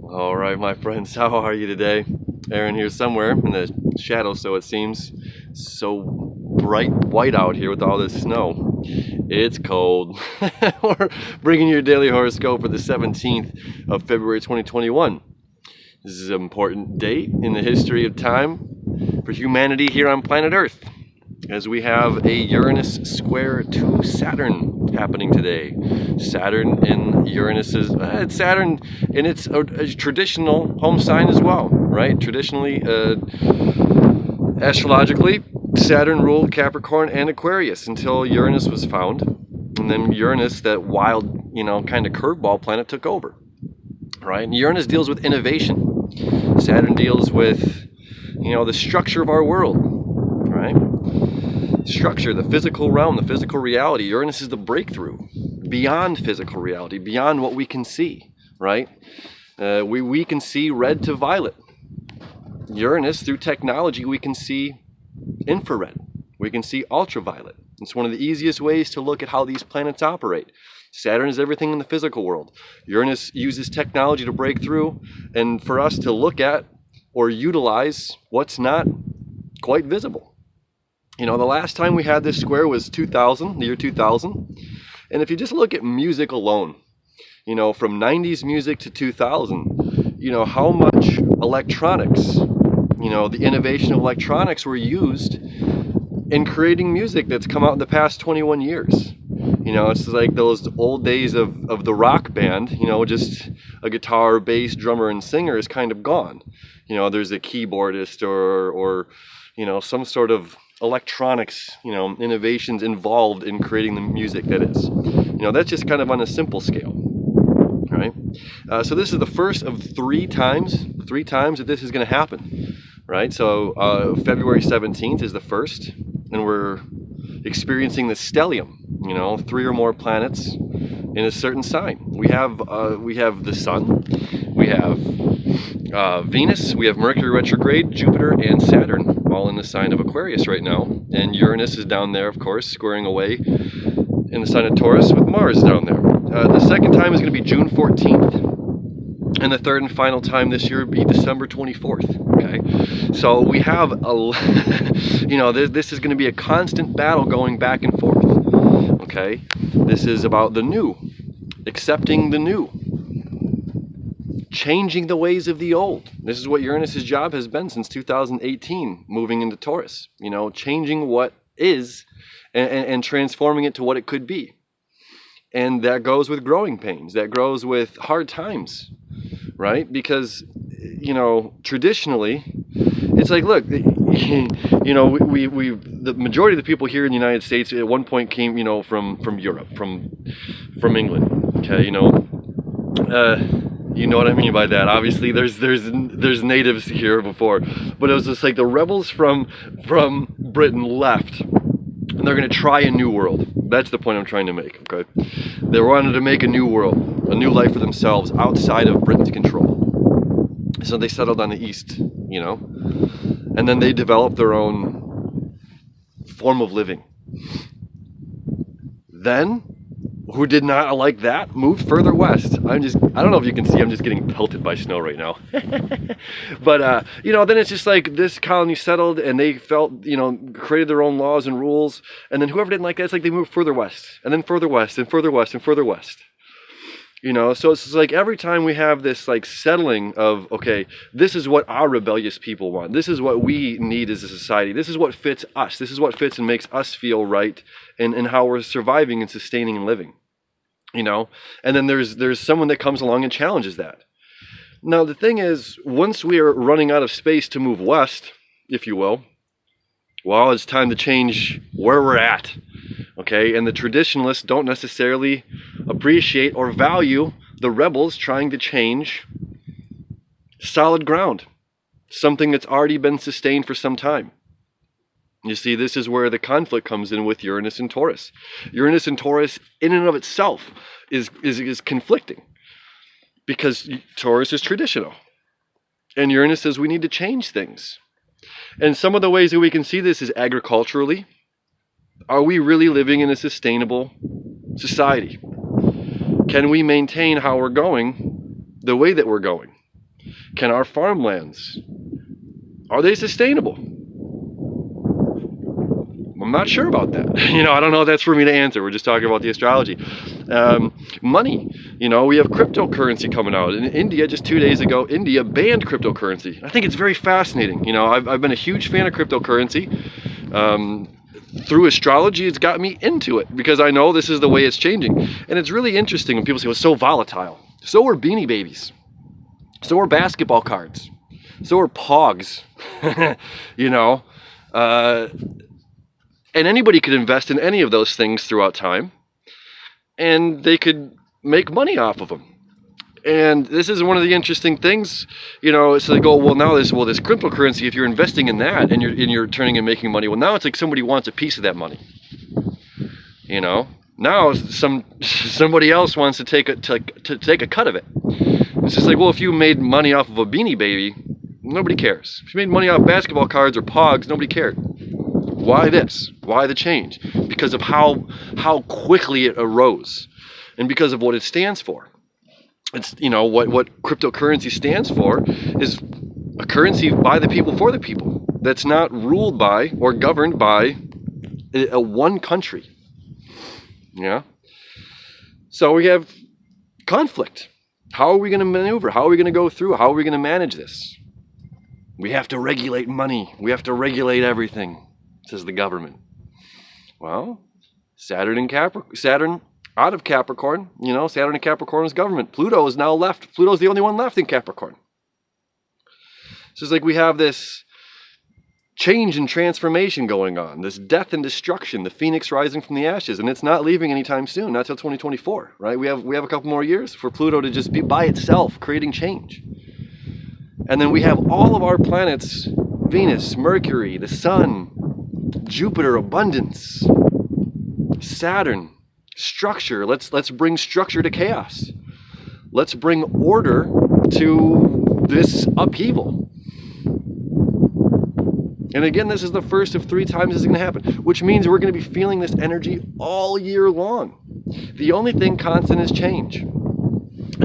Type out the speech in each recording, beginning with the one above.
All right, my friends, how are you today? Aaron here somewhere in the shadow, so it seems. So bright white out here with all this snow. It's cold. We're bringing you your daily horoscope for the 17th of February 2021. This is an important date in the history of time for humanity here on planet Earth, as we have a Uranus square to Saturn happening today. Saturn in Uranus's, it's Saturn in its traditional home sign as well, right? Traditionally, astrologically, Saturn ruled Capricorn and Aquarius until Uranus was found. And then Uranus, that wild, kind of curveball planet, took over, right? And Uranus deals with innovation. Saturn deals with, the structure of our world, right? Structure, the physical realm, the physical reality. Uranus is the breakthrough beyond physical reality, beyond what we can see, right? We can see red to violet. Uranus, through technology, we can see infrared. We can see ultraviolet. It's one of the easiest ways to look at how these planets operate. Saturn is everything in the physical world. Uranus uses technology to break through and for us to look at or utilize what's not quite visible. The last time we had this square was the year 2000. And if you just look at music alone, from 90s music to 2000, how much electronics, the innovation of electronics were used in creating music that's come out in the past 21 years. It's like those old days of the rock band, just a guitar, bass, drummer, and singer is kind of gone. There's a keyboardist or some sort of electronics, innovations involved in creating the music that is. That's just kind of on a simple scale, right? So this is the first of three times that this is going to happen, right? So February 17th is the first, and we're experiencing the stellium, 3 or more planets in a certain sign. We have the Sun, we have Venus, we have Mercury retrograde, Jupiter, and Saturn, all in the sign of Aquarius right now. And Uranus is down there, of course, squaring away in the sign of Taurus with Mars down there. The second time is going to be June 14th. And the third and final time this year would be December 24th. Okay, so we have this is going to be a constant battle going back and forth. Okay, this is about the new, accepting the new, changing the ways of the old. This is what Uranus's job has been since 2018, moving into Taurus. Changing what is and transforming it to what it could be. And that goes with growing pains. That goes with hard times, right? Because, traditionally, it's like, look, we the majority of the people here in the United States at one point came, from Europe, from England. Okay, you know what I mean by that. Obviously, there's natives here before, but it was just like the rebels from Britain left, and they're going to try a new world. That's the point I'm trying to make. Okay, they wanted to make a new world, a new life for themselves outside of Britain's control. So they settled on the east, and then they developed their own form of living. Then, who did not like that, moved further west. I don't know if you can see, I'm just getting pelted by snow right now. But, then it's just like this colony settled and they felt, created their own laws and rules. And then whoever didn't like that, it's like they moved further west and then further west and further west and further west. So it's just like every time we have this like settling of, okay, this is what our rebellious people want. This is what we need as a society. This is what fits us. This is what fits and makes us feel right and how we're surviving and sustaining and living. And then there's someone that comes along and challenges that. Now, the thing is, once we are running out of space to move west, if you will, well, it's time to change where we're at. Okay, and the traditionalists don't necessarily appreciate or value the rebels trying to change solid ground, something that's already been sustained for some time. You see, this is where the conflict comes in with Uranus and Taurus. Uranus and Taurus, in and of itself, is conflicting because Taurus is traditional, and Uranus says we need to change things. And some of the ways that we can see this is agriculturally. Are we really living in a sustainable society? Can we maintain how we're going the way that we're going? Can our farmlands, are they sustainable? I'm not sure about that. I don't know if that's for me to answer. We're just talking about the astrology. Money. We have cryptocurrency coming out. In India, just 2 days ago, India banned cryptocurrency. I think it's very fascinating. I've been a huge fan of cryptocurrency. Through astrology, it's got me into it because I know this is the way it's changing. And it's really interesting when people say, well, it's so volatile. So are Beanie Babies. So are basketball cards. So are Pogs. And anybody could invest in any of those things throughout time, and they could make money off of them. And this is one of the interesting things, so they go, well, now this cryptocurrency, if you're investing in that and you're turning and making money, well, now it's like somebody wants a piece of that money. Now somebody else wants to take a cut of it. It's just like, well, if you made money off of a Beanie Baby, nobody cares. If you made money off basketball cards or Pogs, nobody cared. Why this? Why the change? Because of how quickly it arose, and because of what it stands for. It's what cryptocurrency stands for is a currency by the people for the people that's not ruled by or governed by a one country. Yeah. So we have conflict. How are we going to maneuver? How are we going to go through? How are we going to manage this? We have to regulate money. We have to regulate everything, says the government. Well, Saturn out of Capricorn, Saturn and Capricorn is government. Pluto is now left. Pluto's the only one left in Capricorn. So it's like we have this change and transformation going on, this death and destruction, the phoenix rising from the ashes, and it's not leaving anytime soon, not till 2024, right? We have a couple more years for Pluto to just be by itself, creating change. And then we have all of our planets, Venus, Mercury, the Sun, Jupiter, abundance, Saturn, structure. Let's bring structure to chaos. Let's bring order to this upheaval. And again, this is the first of 3 times this is going to happen, which means we're going to be feeling this energy all year long. The only thing constant is change.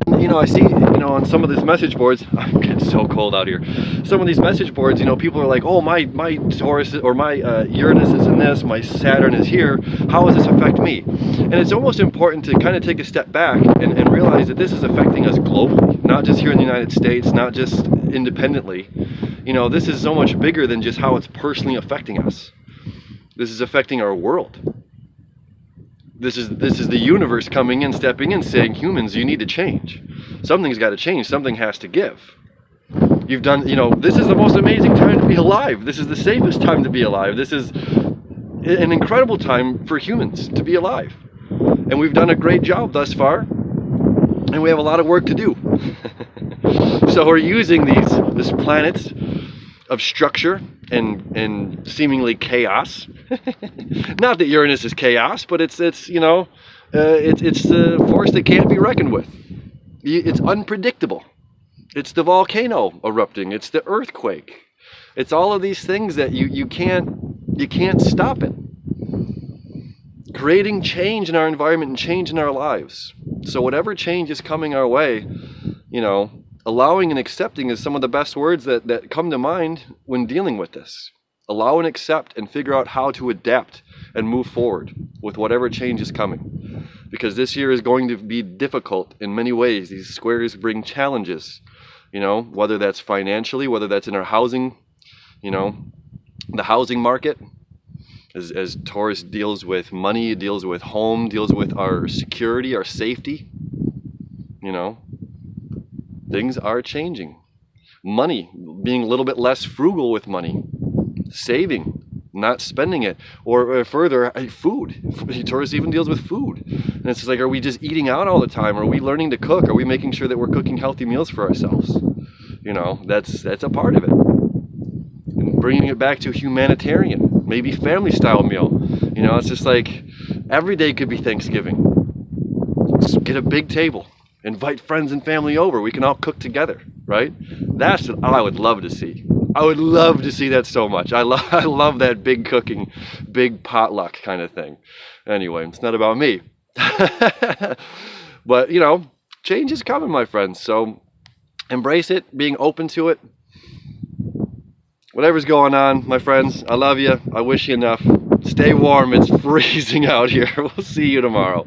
And, I see, on some of these message boards, I'm getting so cold out here. Some of these message boards, people are like, oh, my Taurus or my Uranus is in this, my Saturn is here. How does this affect me? And it's almost important to kind of take a step back and realize that this is affecting us globally, not just here in the United States, not just independently. This is so much bigger than just how it's personally affecting us. This is affecting our world. This is the universe coming in, stepping in, saying, humans, you need to change. Something's got to change. Something has to give. You've done, this is the most amazing time to be alive. This is the safest time to be alive. This is an incredible time for humans to be alive. And we've done a great job thus far. And we have a lot of work to do. So we're using this planet of structure and seemingly chaos. Not that Uranus is chaos, but it's a force that can't be reckoned with. It's unpredictable. It's the volcano erupting. It's the earthquake. It's all of these things that you can't stop it. Creating change in our environment and change in our lives. So whatever change is coming our way, allowing and accepting is some of the best words that come to mind when dealing with this. Allow and accept and figure out how to adapt and move forward with whatever change is coming. Because this year is going to be difficult in many ways. These squares bring challenges, whether that's financially, whether that's in our housing, the housing market. As Taurus deals with money, deals with home, deals with our security, our safety, things are changing. Money, being a little bit less frugal with money, saving, not spending it, or further, food. Taurus even deals with food. And it's just like, are we just eating out all the time? Are we learning to cook? Are we making sure that we're cooking healthy meals for ourselves? That's a part of it. And bringing it back to humanitarian, maybe family style meal. It's just like every day could be Thanksgiving. Just get a big table. Invite friends and family over. We can all cook together, right? That's what I would love to see. I would love to see that so much. I love that big cooking, big potluck kind of thing. Anyway, it's not about me. But, change is coming, my friends. So embrace it, being open to it. Whatever's going on, my friends, I love you. I wish you enough. Stay warm. It's freezing out here. We'll see you tomorrow.